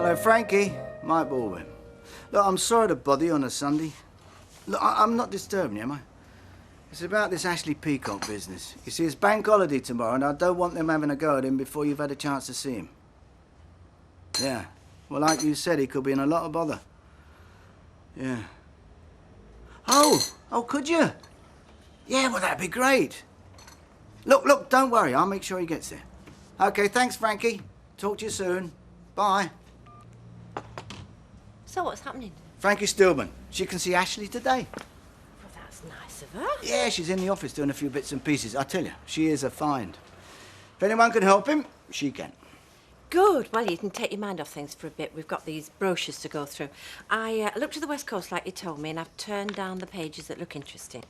Hello, Frankie. Mike Baldwin. Look, I'm sorry to bother you on a Sunday. Look, I'm not disturbing you, am I? It's about this Ashley Peacock business. You see, it's bank holiday tomorrow, and I don't want them having a go at him before you've had a chance to see him. Yeah. Well, like you said, he could be in a lot of bother. Yeah. Oh, could you? Yeah, well, that'd be great. Look, don't worry. I'll make sure he gets there. OK, thanks, Frankie. Talk to you soon. Bye. So what's happening? Frankie Stillman. She can see Ashley today. Well, that's nice of her. Yeah, she's in the office doing a few bits and pieces. I tell you, she is a find. If anyone can help him, she can. Good. Well, you can take your mind off things for a bit. We've got these brochures to go through. I looked at the West Coast like you told me, and I've turned down the pages that look interesting.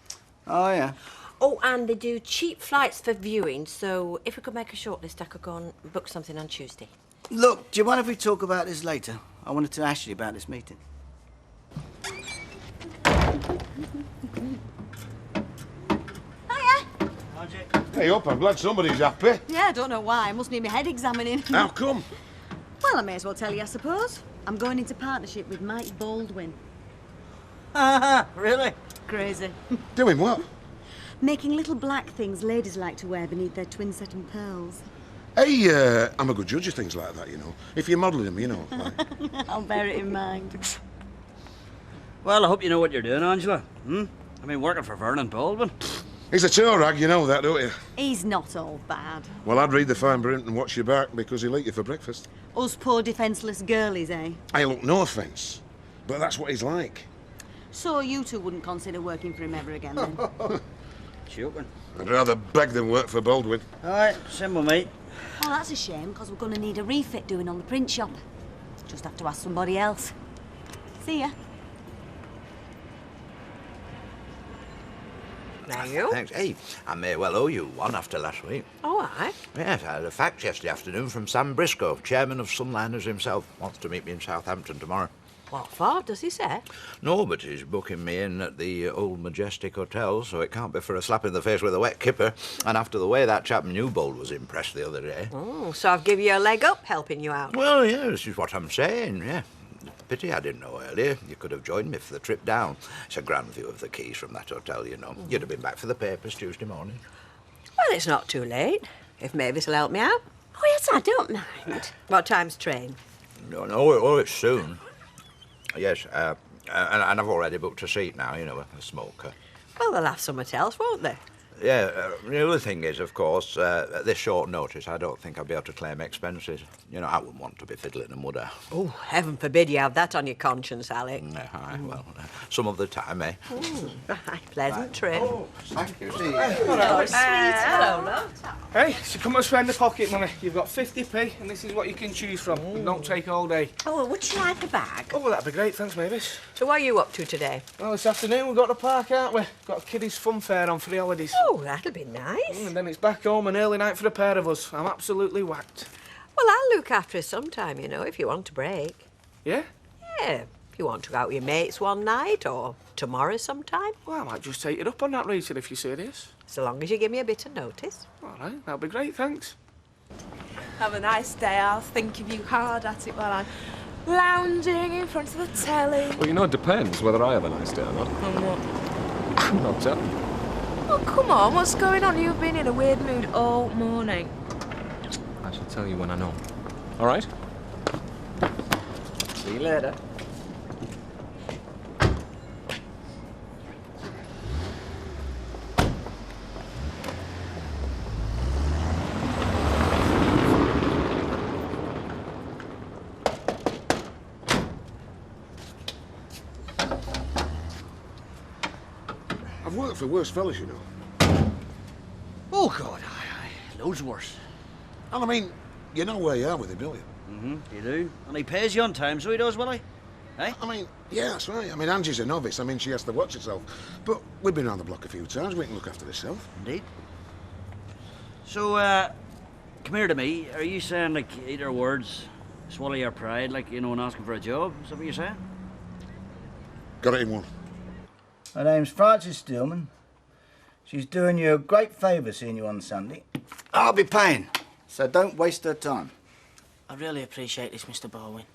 Oh, yeah. Oh, and they do cheap flights for viewing, so if we could make a shortlist, I could go and book something on Tuesday. Look, do you mind if we talk about this later? I wanted to ask you about this meeting. Hey up, I'm glad somebody's happy. Yeah, I don't know why. I must need my head examining. How come? Well, I may as well tell you, I suppose. I'm going into partnership with Mike Baldwin. Really? Crazy. Doing what? Making little black things ladies like to wear beneath their twin-setting pearls. Hey, I'm a good judge of things like that, you know. If you're modelling them, you know. Like... I'll bear it in mind. Well, I hope you know what you're doing, Angela. I mean, working for Vernon Baldwin. He's a tour rag, you know that, don't you? He's not all bad. Well, I'd read the fine print and watch your back because he'll eat you for breakfast. Us poor defenceless girlies, eh? Hey, look, no offence, but that's what he's like. So you two wouldn't consider working for him ever again, then? Joking. I'd rather beg than work for Baldwin. All right, same with me. Oh, that's a shame, because we're going to need a refit doing on the print shop. Just have to ask somebody else. See ya. There you. Thanks. Hey, I may well owe you one after last week. All right. Yes, I had a fax yesterday afternoon from Sam Briscoe, chairman of Sunliners himself. Wants to meet me in Southampton tomorrow. What for, does he say? No, but he's booking me in at the Old Majestic Hotel, so it can't be for a slap in the face with a wet kipper. And after the way that chap Newbold was impressed the other day. Oh, so I've given you a leg up helping you out. Well, yeah, this is what I'm saying, yeah. Pity I didn't know earlier. You could have joined me for the trip down. It's a grand view of the quays from that hotel, you know. You'd have been back for the papers Tuesday morning. Well, it's not too late. If Mavis will help me out. Oh, yes, I don't mind. What time's train? No, it's soon. Yes, and I've already booked a seat now, you know, a smoker. Well, they'll have something else, won't they? Yeah, the other thing is, of course, at this short notice, I don't think I'll be able to claim expenses. You know, I wouldn't want to be fiddling them, would I? Oh, heaven forbid you have that on your conscience, Alec. Well, some of the time, eh? Right, pleasant trip. Oh, thank you. Hello, sweet. Hello, Hey, so come and spend the pocket money. You've got 50p, and this is what you can choose from. It don't take all day. Oh, well, would you like a bag? Oh, well, that'd be great. Thanks, Mavis. So what are you up to today? Well, this afternoon we've got the park, aren't we? Got a kiddies' fun fair on for the holidays. Oh, that'll be nice. And then it's back home an early night for the pair of us. I'm absolutely whacked. Well, I'll look after it sometime, you know, if you want a break. Yeah? Yeah, if you want to go out with your mates one night or tomorrow sometime. Well, I might just take it up on that, Rita, if you're serious. So long as you give me a bit of notice. All right, that'll be great, thanks. Have a nice day. I'll think of you hard at it while I'm lounging in front of the telly. Well, you know, it depends whether I have a nice day or not. And what? Not telling. Oh, come on. What's going on? You've been in a weird mood all morning. I shall tell you when I know. All right? See you later. I've worked for worse fellas, you know. Oh, God, aye. Loads worse. And I mean, you know where you are with him, don't you? You do. And he pays you on time, so he does, will he? Eh? I mean, yeah, that's right. I mean, Angie's a novice. I mean, she has to watch herself. But we've been around the block a few times. We can look after herself. Indeed. So, come here to me. Are you saying, like, either words, swallow your pride, like, you know, and asking for a job? Is that what you're saying? Got it in one. Her name's Frances Stillman. She's doing you a great favour seeing you on Sunday. I'll be paying, so don't waste her time. I really appreciate this, Mr. Baldwin.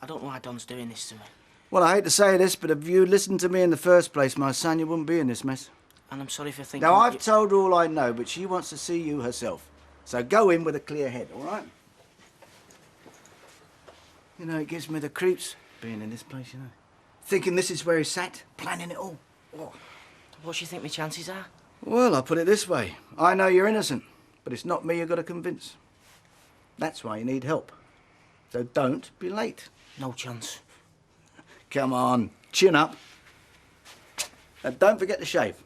I don't know why Don's doing this to me. Well, I hate to say this, but if you'd listened to me in the first place, my son, you wouldn't be in this mess. And I'm sorry for thinking... Now, I've told her all I know, but she wants to see you herself. So go in with a clear head, all right? You know, it gives me the creeps, being in this place, you know. Thinking this is where he sat, planning it all. Oh. What do you think my chances are? Well, I'll put it this way. I know you're innocent, but it's not me you've got to convince. That's why you need help. So don't be late. No chance. Come on, chin up. And don't forget to shave.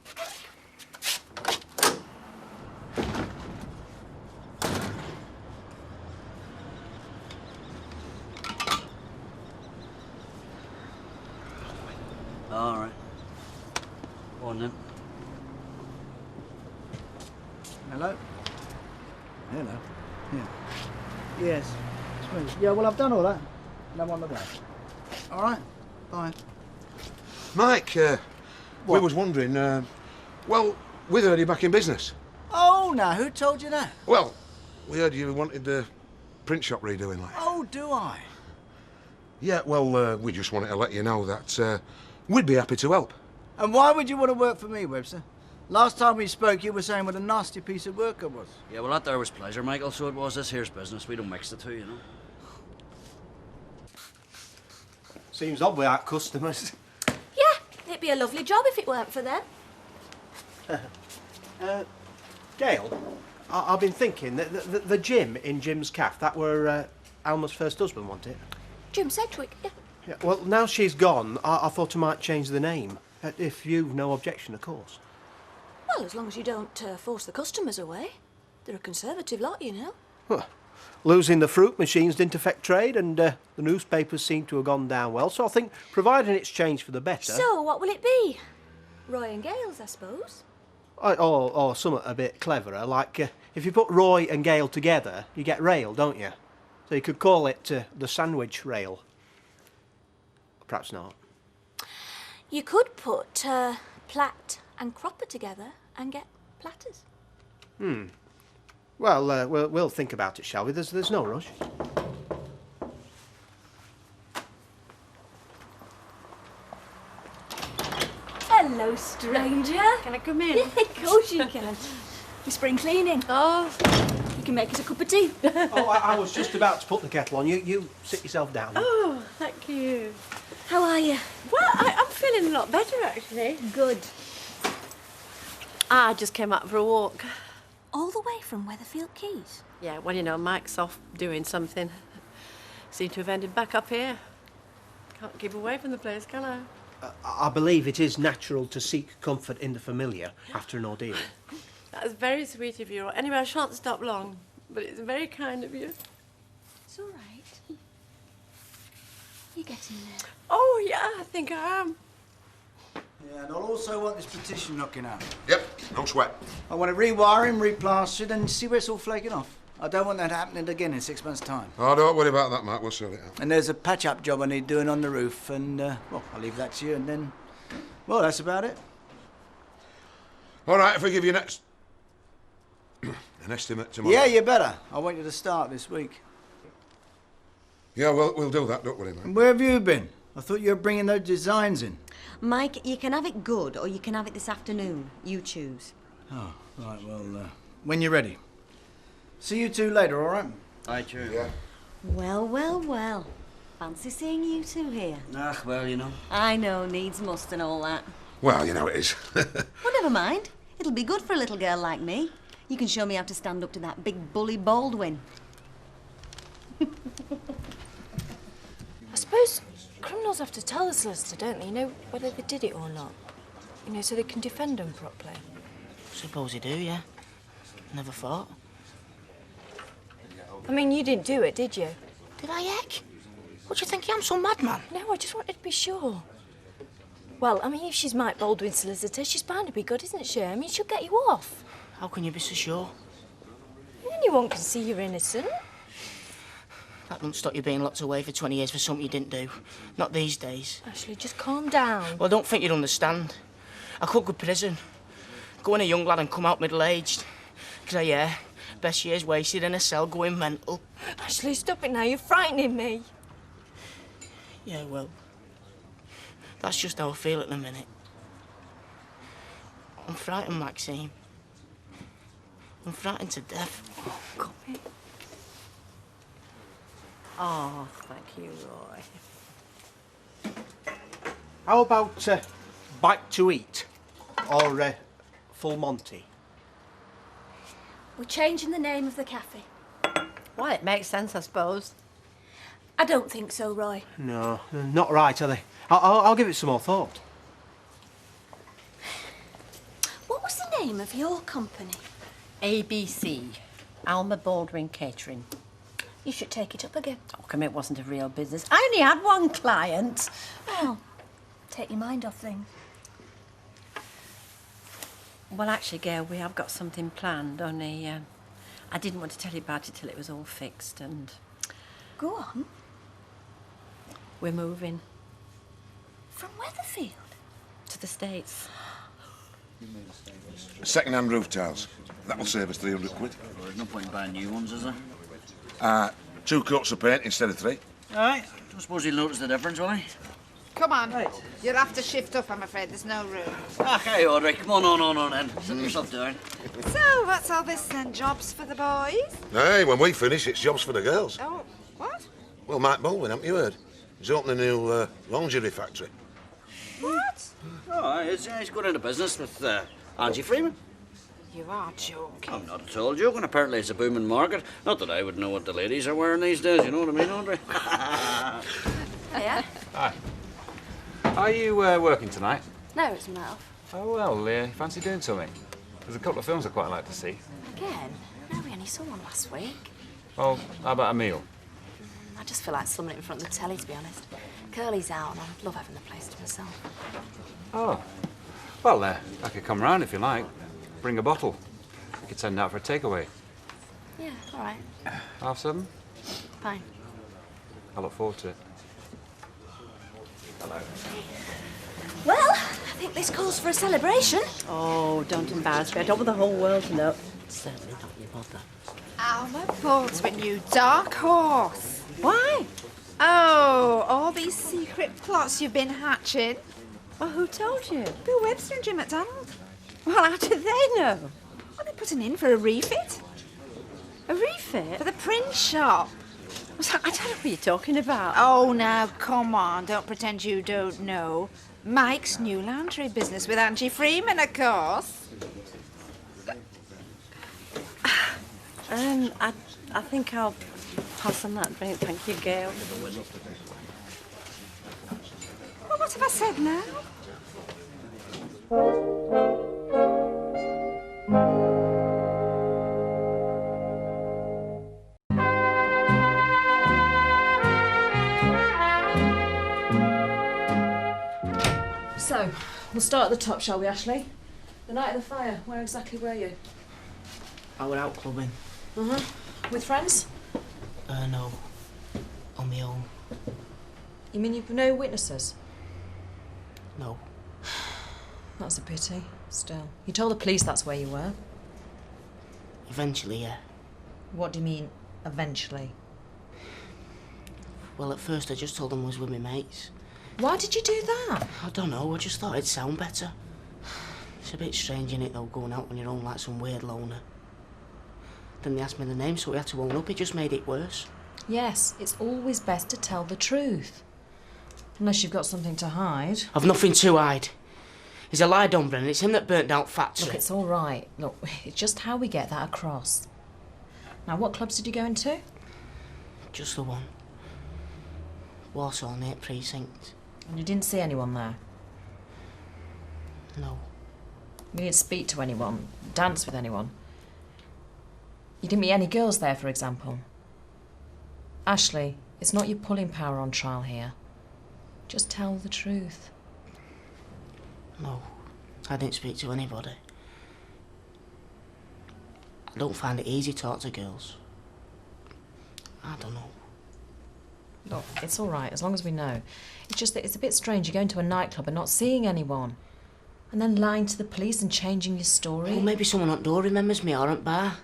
All right. Go on then. Hello? Hello. Yeah. Yes. Yeah, well, I've done all that. And I'm on the way. All right. Bye. Mike, we was wondering, well, we heard you back in business. Oh, now, who told you that? Well, we heard you wanted the print shop redoing, like. Oh, do I? Yeah, well, we just wanted to let you know that we'd be happy to help. And why would you want to work for me, Webster? Last time we spoke, you were saying what a nasty piece of work I was. Yeah, well, that there was pleasure, Michael, so it was. This here's business. We don't mix the two, you know. Seems odd without customers. Yeah, it'd be a lovely job if it weren't for them. Gail, I've been thinking that the gym in Jim's Caff, that were Alma's first husband, wasn't it? Jim Sedgwick, yeah. Yeah, well, now she's gone, I thought I might change the name. If you've no objection, of course. Well, as long as you don't force the customers away. They're a conservative lot, you know. Well, losing the fruit machines didn't affect trade, and the newspapers seem to have gone down well, so I think, providing it's changed for the better... So, what will it be? Roy and Gale's, I suppose. Or something a bit cleverer, like if you put Roy and Gale together, you get rail, don't you? So you could call it the sandwich rail. Perhaps not. You could put Platt and Cropper together and get platters. Well, we'll think about it, shall we? There's no rush. Hello, stranger. Can I come in? Yeah, of course you can. We're spring cleaning. Oh. You can make us a cup of tea. Oh, I was just about to put the kettle on. You sit yourself down. Oh, thank you. How are you? Well, I'm feeling a lot better, actually. Good. I just came out for a walk. All the way from Weatherfield Keys? Yeah, well, you know, Mike's off doing something. Seem to have ended back up here. Can't keep away from the place, can I? I believe it is natural to seek comfort in the familiar after an ordeal. That's very sweet of you. Anyway, I shan't stop long, but it's very kind of you. It's all right. You getting there? Oh, yeah, I think I am. Yeah, and I'll also want this petition knocking out. Yep, no sweat. I want it rewiring, replastered, and see where it's all flaking off. I don't want that happening again in 6 months' time. Oh, don't worry about that, Mark. We'll sort it out. And there's a patch-up job I need doing on the roof, and, well, I'll leave that to you, and then... Well, that's about it. All right, if we give you an estimate tomorrow. Yeah, you better. I want you to start this week. Yeah, well, we'll do that, don't worry, mate. And where have you been? I thought you were bringing those designs in. Mike, you can have it good or you can have it this afternoon. You choose. Oh, right, well, when you're ready. See you two later, all right? Aye, sure. Yeah. Well, well, well. Fancy seeing you two here. Ah, well, you know. I know, needs must and all that. Well, you know it is. Well, never mind. It'll be good for a little girl like me. You can show me how to stand up to that big bully Baldwin. I suppose criminals have to tell the solicitor, don't they? You know, whether they did it or not. You know, so they can defend them properly. Suppose they do, yeah. Never thought. I mean, you didn't do it, did you? Did I, heck? What do you think? I'm some madman. No, I just wanted to be sure. Well, I mean, if she's Mike Baldwin's solicitor, she's bound to be good, isn't she? I mean, she'll get you off. How can you be so sure? Anyone can see you're innocent. That doesn't stop you being locked away for 20 years for something you didn't do. Not these days. Ashley, just calm down. Well, I don't think you'd understand. I could go to prison. Go in a young lad and come out middle-aged. 'Cause yeah, best years wasted in a cell going mental. Ashley, stop it now. You're frightening me. Yeah, well, that's just how I feel at the minute. I'm frightened, Maxine. I'm frightened to death. Come here. Oh, thank you, Roy. How about Bite to Eat or Full Monty? We're changing the name of the cafe. Well, it makes sense, I suppose. I don't think so, Roy. No, not right, are they? I'll give it some more thought. What was the name of your company? ABC, Alma Baldwin Catering. You should take it up again. Oh, come, it wasn't a real business. I only had one client. Well, take your mind off things. Well, actually, Gail, we have got something planned, only I didn't want to tell you about it till it was all fixed, and... Go on. We're moving. From Weatherfield? To the States. Second-hand roof tiles. That'll save us 300 quid. There's no point in buying new ones, is there? 2 coats of paint instead of 3. Aye. I suppose he'll notice the difference, will he? Come on. Right. You'll have to shift up, I'm afraid. There's no room. Okay, Audrey, come on then. Sit yourself down. So, what's all this then? Jobs for the boys? Hey, when we finish, it's jobs for the girls. Oh, what? Well, Mike Baldwin, haven't you heard? He's opening a new lingerie factory. What? Oh, he's going into business with Angie Freeman. You are joking. I'm not at all joking. Apparently it's a booming market. Not that I would know what the ladies are wearing these days, you know what I mean, Audrey? Yeah? Hi. Are you working tonight? No, it's Ralph. Oh, well, you fancy doing something? There's a couple of films I'd quite like to see. Again? No, we only saw one last week. Well, how about a meal? I just feel like slumming it in front of the telly, to be honest. Curly's out, and I love having the place to myself. Oh. Well, I could come round if you like. Bring a bottle. We could send out for a takeaway. Yeah, all right. 7:30? Fine. I look forward to it. Hello. Well, I think this calls for a celebration. Oh, don't embarrass me. I don't want the whole world to know. Certainly not your mother. Alma Baldwin, you dark horse. Why? Oh, all these secret plots you've been hatching. Well, who told you? Bill Webster and Jim MacDonald. Well, how did they know? Well, they're putting in for a refit. A refit? For the print shop. I don't know what you're talking about. Oh, now, come on. Don't pretend you don't know. Mike's new laundry business with Angie Freeman, of course. I think I'll pass on that drink. Thank you, Gail. Well, what have I said now? So, we'll start at the top, shall we, Ashley? The night of the fire, where exactly were you? I were out clubbing. With friends? No. On my own. You mean you've no witnesses? No. That's a pity. Still. You told the police that's where you were. Eventually, yeah. What do you mean, eventually? Well, at first I just told them I was with my mates. Why did you do that? I don't know, I just thought it'd sound better. It's a bit strange, innit, though, going out on your own like some weird loner. Then they asked me the name, so we had to own up. It just made it worse. Yes, it's always best to tell the truth. Unless you've got something to hide. I've nothing to hide. He's a lie, Don Brennan. It's him that burnt out Factory. Look, it's all right. Look, it's just how we get that across. Now, what clubs did you go into? Just the one. Warsaw, Nate Precinct. And you didn't see anyone there? No. You didn't speak to anyone? Dance with anyone? You didn't meet any girls there, for example? Ashley, it's not your pulling power on trial here. Just tell the truth. No, I didn't speak to anybody. I don't find it easy to talk to girls. I don't know. Look, it's all right, as long as we know. It's just that it's a bit strange you going to a nightclub and not seeing anyone. And then lying to the police and changing your story. Well, maybe someone at door remembers me or at bar.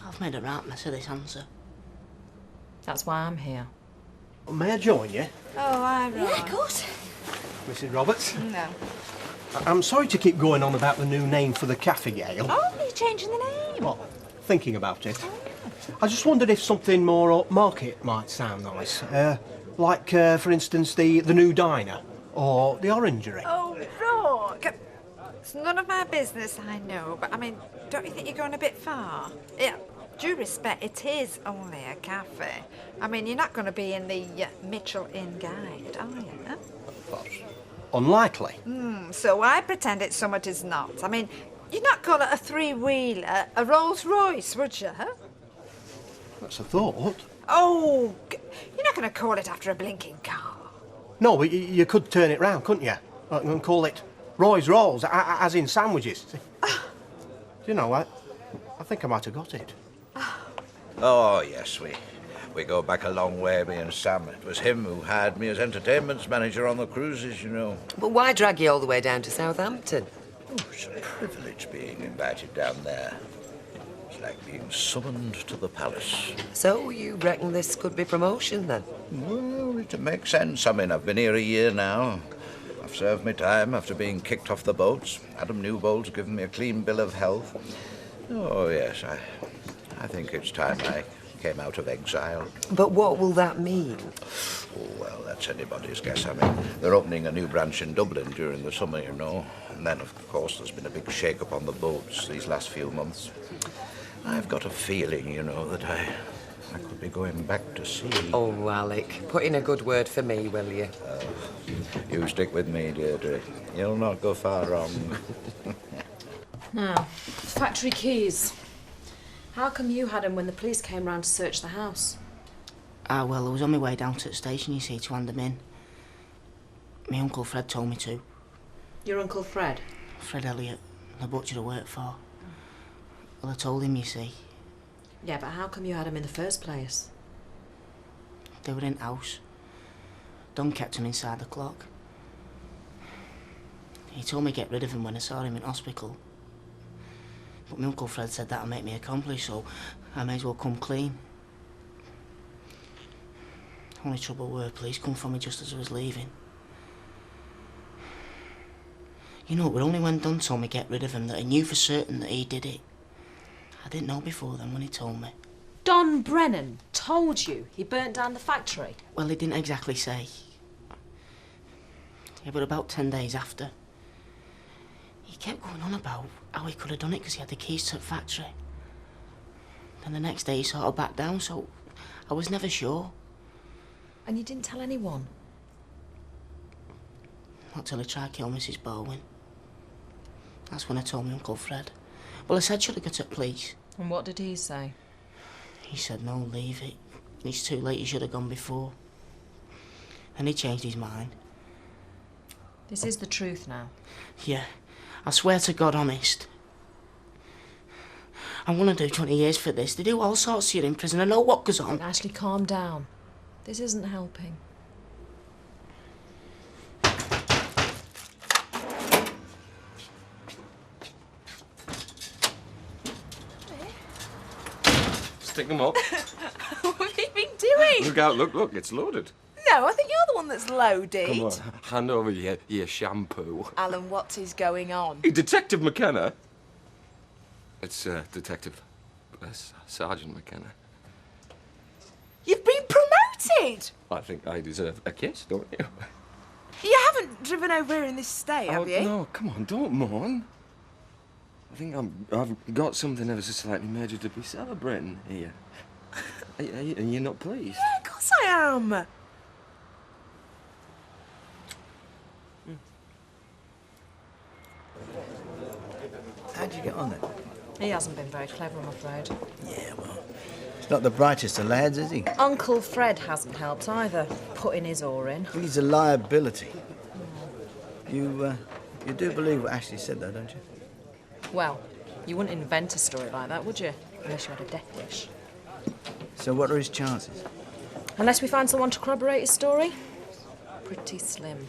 I've made a right mess of this answer. That's why I'm here. May I join you, Oh, I will. Yeah, of course. Mrs. Roberts? No. I'm sorry to keep going on about the new name for the cafe, Gail. Oh, you're changing the name. Well, thinking about it. I just wondered if something more upmarket might sound nice. Like, for instance, the new diner or the orangery. Oh, look. It's none of my business, I know, but I mean, don't you think you're going a bit far? Yeah, due respect, it is only a cafe. I mean, you're not going to be in the Mitchell Inn Guide, are you? Huh? Unlikely. So I pretend it's somewhat is not. I mean, you'd not call it a three-wheeler, a Rolls-Royce, would you, huh? That's a thought. Oh, you're not going to call it after a blinking car. No, but you could turn it round, couldn't you? And call it Roy's Rolls, as in sandwiches. Do you know what? I think I might have got it. Oh, yes, we go back a long way, me and Sam. It was him who hired me as entertainments manager on the cruises, you know. But why drag you all the way down to Southampton? Oh, it's a privilege being invited down there. It's like being summoned to the palace. So you reckon this could be promotion, then? Well, it makes sense. I mean, I've been here a year now. I've served my time after being kicked off the boats. Adam Newbold's given me a clean bill of health. Oh, yes, I think it's time I came out of exile. But what will that mean? Oh, well, that's anybody's guess. I mean, they're opening a new branch in Dublin during the summer, you know. And then, of course, there's been a big shake-up on the boats these last few months. I've got a feeling, you know, that I could be going back to sea. Oh, Alec, put in a good word for me, will you? You stick with me, Deirdre. You'll not go far wrong. Now, factory keys. How come you had them when the police came round to search the house? Ah, well, I was on my way down to the station, you see, to hand them in. My Uncle Fred told me to. Your Uncle Fred? Fred Elliott, the butcher I work for. Well, I told him, you see. Yeah, but how come you had them in the first place? They were in the house. Don kept them inside the clock. He told me to get rid of him when I saw him in hospital. But my Uncle Fred said that'd make me accomplish, so I may as well come clean. Only trouble were police come for me just as I was leaving. You know, it was only when Don told me to get rid of him that I knew for certain that he did it. I didn't know before then when he told me. Don Brennan told you he burnt down the factory? Well, he didn't exactly say. Yeah, but about 10 days after, he kept going on about how he could have done it because he had the keys to the factory. Then the next day he sort of backed down, so I was never sure. And you didn't tell anyone? Not till he tried to kill Mrs. Bowen. That's when I told my Uncle Fred. Well, I said, should I go to the police? And what did he say? He said, no, leave it. It's too late, you should have gone before. And he changed his mind. This is the truth now. Yeah, I swear to God, honest. I want to do 20 years for this. They do all sorts here in prison. I know what goes on. Ashley, calm down. This isn't helping. Stick them up. What have you been doing? Look out, look, it's loaded. No, I think you're the one that's loaded. Come on, hand over your shampoo. Alan, what is going on? Hey, Detective McKenna. It's Detective Sergeant McKenna. You've been promoted! I think I deserve a kiss, don't you? You haven't driven over here in this state, have you? No, come on, don't mourn. I think I've got something ever so slightly major to be celebrating here. Are you not pleased? Yeah, of course I am. How'd you get on then? He hasn't been very clever, I'm afraid. Yeah, well, he's not the brightest of lads, is he? Uncle Fred hasn't helped either, putting his oar in. He's a liability. You do believe what Ashley said, though, don't you? Well, you wouldn't invent a story like that, would you? Unless you had a death wish. So what are his chances? Unless we find someone to corroborate his story, pretty slim.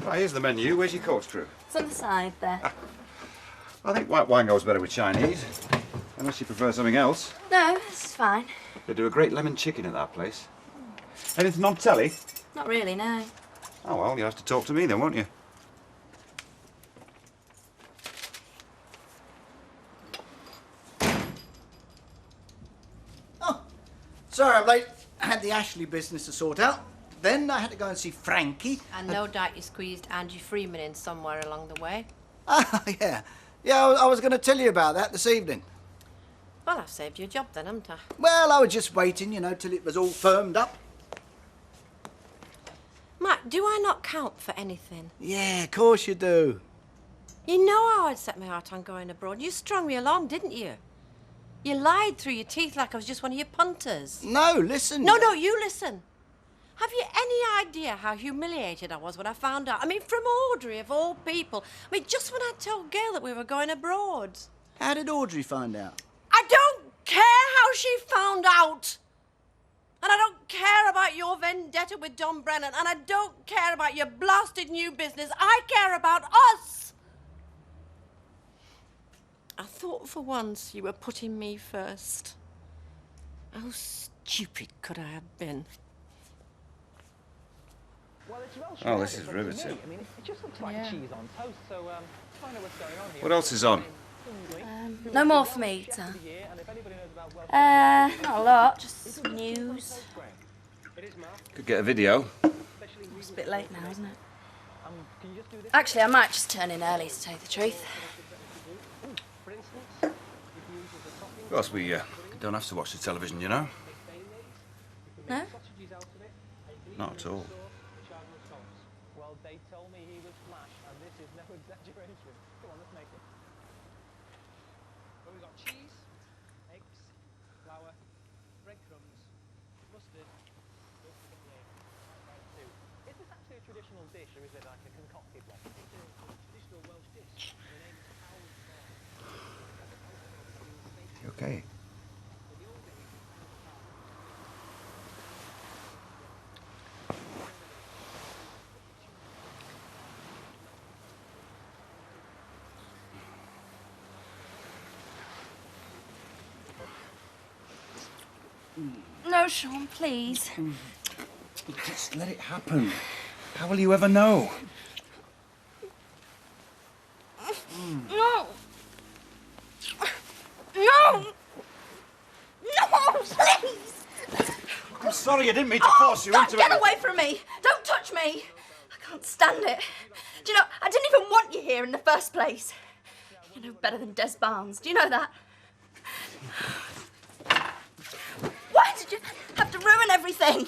Right, here's the menu. Where's your coach crew? It's on the side there. I think white wine goes better with Chinese. Unless you prefer something else. No, this is fine. They do a great lemon chicken at that place. Anything on telly? Not really, no. Oh, well, you'll have to talk to me then, won't you? Sorry I'm late. I had the Ashley business to sort out. Then I had to go and see Frankie. And no doubt you squeezed Angie Freeman in somewhere along the way. Ah, yeah. Yeah, I was going to tell you about that this evening. Well, I've saved you a job then, haven't I? Well, I was just waiting, you know, till it was all firmed up. Matt, do I not count for anything? Yeah, of course you do. You know how I'd set my heart on going abroad. You strung me along, didn't you? You lied through your teeth like I was just one of your punters. No, listen. No, you listen. Have you any idea how humiliated I was when I found out? I mean, from Audrey, of all people. I mean, just when I told Gail that we were going abroad. How did Audrey find out? I don't care how she found out. And I don't care about your vendetta with Don Brennan. And I don't care about your blasted new business. I care about us. I thought for once you were putting me first. How stupid could I have been? Oh, this is riveting. I mean, it just looks like cheese on toast, so find out what's going on here. What else is on? No more for me, Tom. Not a lot, just some news. Could get a video. It's a bit late now, isn't it? Actually, I might just turn in early to tell you the truth. Of course, we don't have to watch the television, you know. No? Not at all. Well, they told me he was Flash, and this is no exaggeration. Come on, let's make it. Well, we've got cheese, eggs, flour, breadcrumbs, mustard, Is this actually a traditional dish, or is it like a concocted one? It's a traditional Welsh dish. The name is You okay? No, Sean, please. Just let it happen. How will you ever know? No! No! No, please! I'm sorry, I didn't mean to force you into it. Get away from me! Don't touch me! I can't stand it. Do you know, I didn't even want you here in the first place. You know better than Des Barnes. Do you know that? Why did you have to ruin everything?